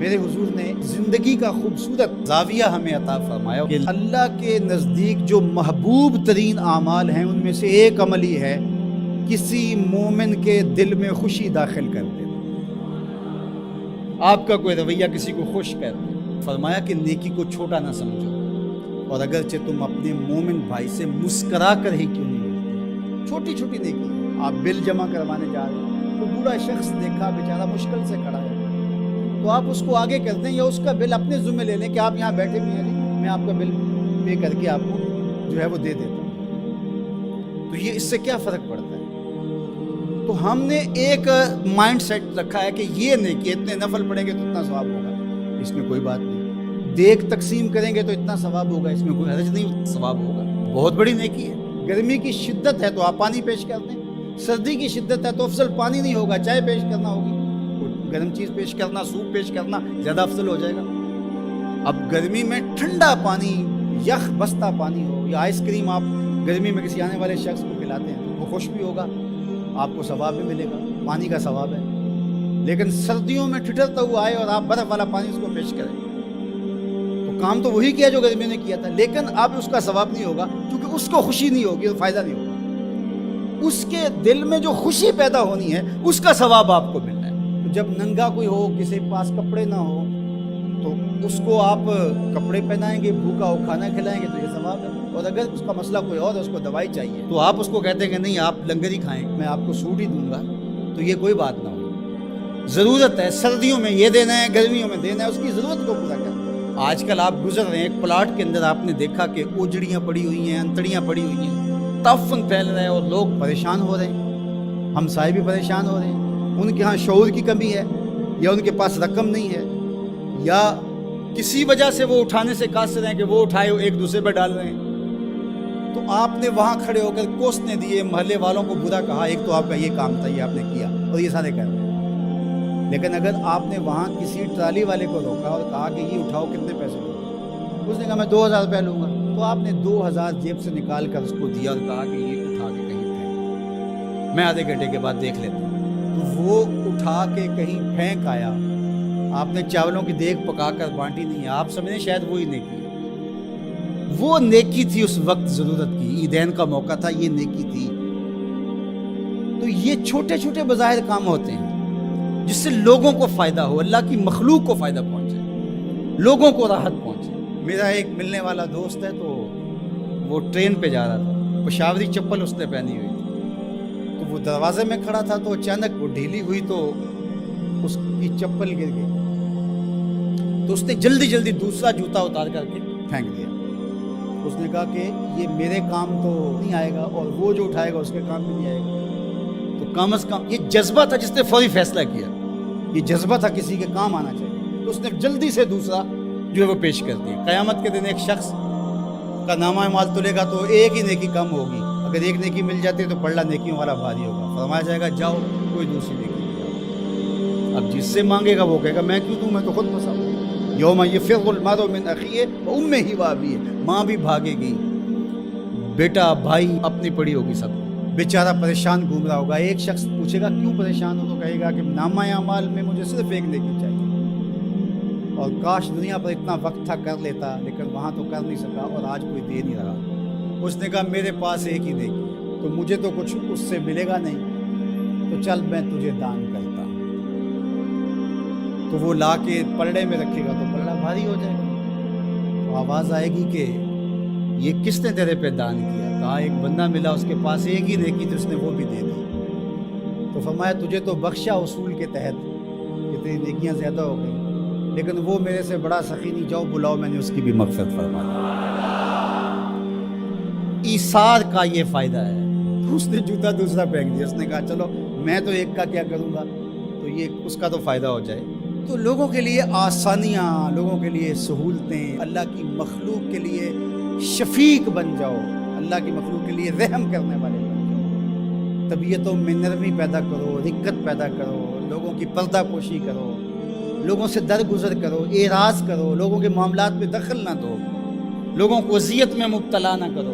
میرے حضور نے زندگی کا خوبصورت زاویہ ہمیں عطا فرمایا کہ اللہ کے نزدیک جو محبوب ترین اعمال ہیں ان میں سے ایک عمل ہی ہے کسی مومن کے دل میں خوشی داخل کر دینا۔ آپ کا کوئی رویہ کسی کو خوش کر دے، فرمایا کہ نیکی کو چھوٹا نہ سمجھو، اور اگرچہ تم اپنے مومن بھائی سے مسکرا کر ہی کیوں نہیں ملتے، چھوٹی چھوٹی نیکی۔ آپ بل جمع کروانے جا رہے ہیں، کوئی بوڑھا شخص دیکھا بیچارہ مشکل سے کھڑا ہے، تو آپ اس کو آگے کر دیں یا اس کا بل اپنے ذمہ لے لیں کہ آپ یہاں بیٹھے ہوئے ہیں جی، میں آپ کا بل پے کر کے آپ کو جو ہے وہ دے دیتا ہوں۔ تو یہ اس سے کیا فرق پڑتا ہے؟ تو ہم نے ایک مائنڈ سیٹ رکھا ہے کہ یہ نہیں کہ اتنے نفل پڑھیں گے تو اتنا ثواب ہوگا، اس میں کوئی بات نہیں۔ دیگ تقسیم کریں گے تو اتنا ثواب ہوگا، اس میں کوئی حرج نہیں، ثواب ہوگا، بہت بڑی نیکی ہے۔ گرمی کی شدت ہے تو آپ پانی پیش کر دیں، سردی کی شدت ہے تو افضل پانی نہیں ہوگا، چائے پیش کرنا ہوگی، گرم چیز پیش کرنا، سوپ پیش کرنا زیادہ افضل ہو جائے گا۔ اب گرمی میں ٹھنڈا پانی، یخ بستہ پانی ہو یا آئس کریم آپ گرمی میں کسی آنے والے شخص کو کھلاتے ہیں، وہ خوش بھی ہوگا، آپ کو ثواب بھی ملے گا، پانی کا ثواب ہے۔ لیکن سردیوں میں ٹھٹرتا ہوا آئے اور آپ برف والا پانی اس کو پیش کریں تو کام تو وہی کیا جو گرمیوں نے کیا تھا، لیکن اب اس کا ثواب نہیں ہوگا کیونکہ اس کو خوشی نہیں ہوگی اور فائدہ نہیں ہوگا۔ اس کے دل میں جو خوشی پیدا ہونی ہے اس کا ثواب آپ کو ملنا ہے۔ جب ننگا کوئی ہو، کسی کے پاس کپڑے نہ ہو، تو اس کو آپ کپڑے پہنائیں گے، بھوکا ہو کھانا کھلائیں گے تو یہ ثواب ہے۔ اور اگر اس کا مسئلہ کوئی اور ہے، اس کو دوائی چاہیے، تو آپ اس کو کہتے ہیں کہ نہیں آپ لنگر ہی کھائیں، میں آپ کو سوٹ ہی دوں گا، تو یہ کوئی بات نہ ہو۔ ضرورت ہے سردیوں میں یہ دینا ہے، گرمیوں میں دینا ہے، اس کی ضرورت کو پورا کرنا۔ آج کل آپ گزر رہے ہیں ایک پلاٹ کے اندر، آپ نے دیکھا کہ اوجڑیاں پڑی ہوئی ہیں، انتڑیاں پڑی ہوئی ہیں، تعفن پھیل رہا ہے اور لوگ پریشان ہو رہے ہیں، ہمسائے بھی پریشان ہو رہے ہیں۔ ان کے ہاں شعور کی کمی ہے، یا ان کے پاس رقم نہیں ہے، یا کسی وجہ سے وہ اٹھانے سے قاصر ہیں کہ وہ اٹھائے ایک دوسرے پہ ڈال رہے ہیں۔ تو آپ نے وہاں کھڑے ہو کر کوسنے دیے، محلے والوں کو برا کہا، ایک تو آپ کا یہ کام تھا، یہ آپ نے کیا اور یہ سارے کر رہے ہیں۔ لیکن اگر آپ نے وہاں کسی ٹرالی والے کو روکا اور کہا کہ یہ اٹھاؤ، کتنے پیسے لو گے؟ اس نے کہا میں 2000 روپے لوں گا، تو آپ نے 2000 جیب سے نکال کر اس کو دیا اور کہا کہ یہ اٹھا کے کہیں پھینک، میں آدھے گھنٹے کے بعد دیکھ لیتا ہوں۔ تو وہ اٹھا کے کہیں پھینک آیا، آپ نے چاولوں کی دیگ پکا کر بانٹی نہیں ہے، آپ سمجھیں شاید وہی نیکی ہے۔ وہ نیکی تھی اس وقت ضرورت کی، عیدین کا موقع تھا، یہ نیکی تھی۔ تو یہ چھوٹے چھوٹے بظاہر کام ہوتے ہیں جس سے لوگوں کو فائدہ ہو، اللہ کی مخلوق کو فائدہ پہنچے، لوگوں کو راحت پہنچے۔ میرا ایک ملنے والا دوست ہے، تو وہ ٹرین پہ جا رہا تھا، پشاوری چپل اس نے پہنی ہوئی تھی، تو وہ دروازے میں کھڑا تھا، تو اچانک وہ ڈھیلی ہوئی تو اس کی چپل گر گئی، تو اس نے جلدی جلدی دوسرا جوتا اتار کر کے پھینک دیا۔ اس نے کہا کہ یہ میرے کام تو نہیں آئے گا اور وہ جو اٹھائے گا اس کے کام بھی نہیں آئے گا، تو کم از کم یہ جذبہ تھا جس نے فوری فیصلہ کیا، یہ جذبہ تھا کسی کے کام آنا چاہیے، تو اس نے جلدی سے دوسرا جو ہے وہ پیش کر دیا۔ قیامت کے دن ایک شخص کا نامہ اعمال تلے گا تو ایک ہی نیکی کم ہوگی، اگر ایک نیکی مل جاتی ہے تو پلڑا نیکیوں والا بھاری ہوگا، فرمایا جائے گا جاؤ کوئی دوسری نیکی لے جاؤ۔ اب جس سے مانگے گا وہ کہے گا میں کیوں دوں، میں تو خود پھنسا ہوں۔ یوم یفر المرء من اخیہ وامہ وابیہ، ماں بھی بھاگے گی، بیٹا بھائی اپنی پڑی ہوگی، سب بیچارہ پریشان گھوم رہا ہوگا۔ ایک شخص پوچھے گا کیوں پریشان ہو، تو کہے گا کہ نامہ اعمال میں مجھے صرف ایک نیکی چاہیے، اور کاش دنیا پر اتنا وقت تھا کر لیتا، لیکن وہاں تو کر نہیں سکا اور آج کوئی دے نہیں رہا۔ اس نے کہا میرے پاس ایک ہی نیکی ہے، تو مجھے تو کچھ اس سے ملے گا نہیں، تو چل میں تجھے دان کرتا ہوں۔ تو وہ لا کے پلڑے میں رکھے گا تو پلڑا بھاری ہو جائے گا، تو آواز آئے گی کہ یہ کس نے تیرے پہ دان کیا؟ کہا ایک بندہ ملا، اس کے پاس ایک ہی نیکی تھی، اس نے وہ بھی دے دی۔ تو فرمایا تجھے تو بخشا اصول کے تحت کہ تیری نیکیاں زیادہ ہو گئی، لیکن وہ میرے سے بڑا سخی نہیں، جاؤ بلاؤ، میں نے اس کی بھی مغفرت فرما دی۔ ایثار کا یہ فائدہ ہے۔ اس نے جوتا دوسرا پھینک دیا، اس نے کہا چلو میں تو ایک کا کیا کروں گا، تو یہ اس کا تو فائدہ ہو جائے۔ تو لوگوں کے لیے آسانیاں، لوگوں کے لیے سہولتیں، اللہ کی مخلوق کے لیے شفیق بن جاؤ، اللہ کی مخلوق کے لیے رحم کرنے والے بن جاؤ، طبیعتوں میں نرمی پیدا کرو، رقت پیدا کرو، لوگوں کی پردہ پوشی کرو، لوگوں سے درگزر کرو، اعراض کرو، لوگوں کے معاملات میں دخل نہ دو، لوگوں کو اذیت میں مبتلا نہ کرو۔